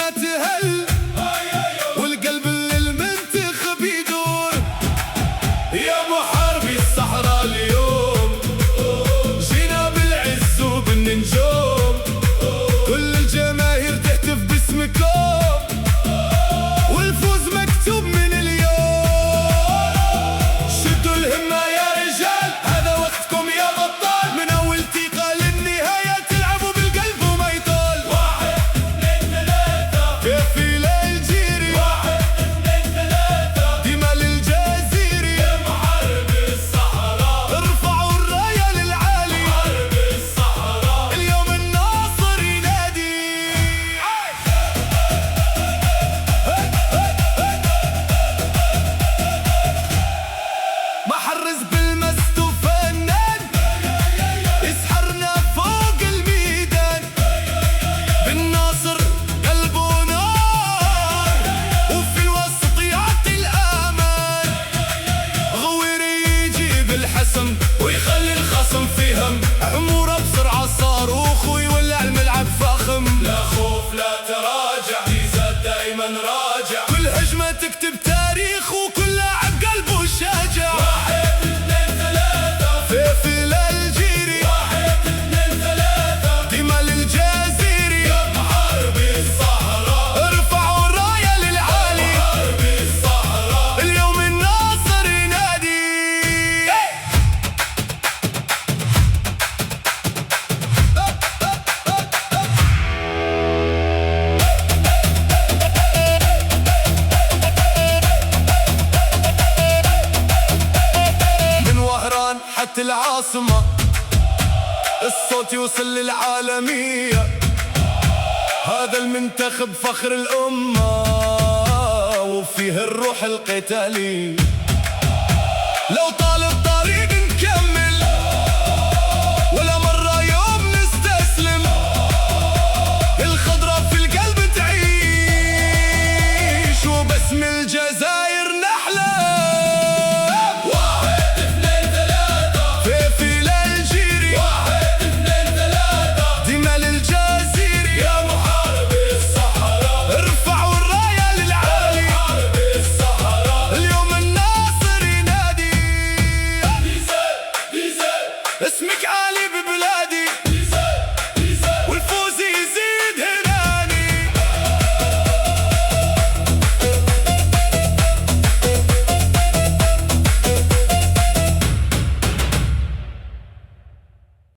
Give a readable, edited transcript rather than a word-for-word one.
الدنيا تهل والقلب للمنتخب يدور. يا محاربي الصحراء اليوم جينا بالعز وبالنجوم، كل الجماهير تهتف باسمكم والفوز مكتوب من اليوم. شدوا الهمة يا رجال، هذا وقتكم يا بطال، من أول دقيقة للنهاية تلعبوا بالقلب وما يطول. 1 2 3 كيفي للجيري، 1 2 3 ديما للجزيري. يا محاربي الصحراء ارفعوا الراية للعالي، محاربي الصحراء اليوم الناصر ينادي. محرز بالمست وفنان يسحرنا فوق الميدان، بالناصر قلبه نار وفي الوسط يعطي الأمان. غويري يجيب الحسم ويخلي الخصم في هم، عموره بسرعة صاروخ ويولع الملعب فخم. لا خوف لا تراجع، يزاد دايما راجع، كل هجمة تكتب تاريخ وكل لاعب قلبه شاجع. 1 2 3 فيفي للجيري، 1 2 3 ديما للجزيري. يا محاربي الصحراء ارفعوا الراية للعالي، محاربي الصحراء اليوم الناصر ينادي. من وهران حتى العاصمة الصوت يوصل للعالمية، هذا المنتخب فخر الأمة وفيه الروح القتالية. لو طال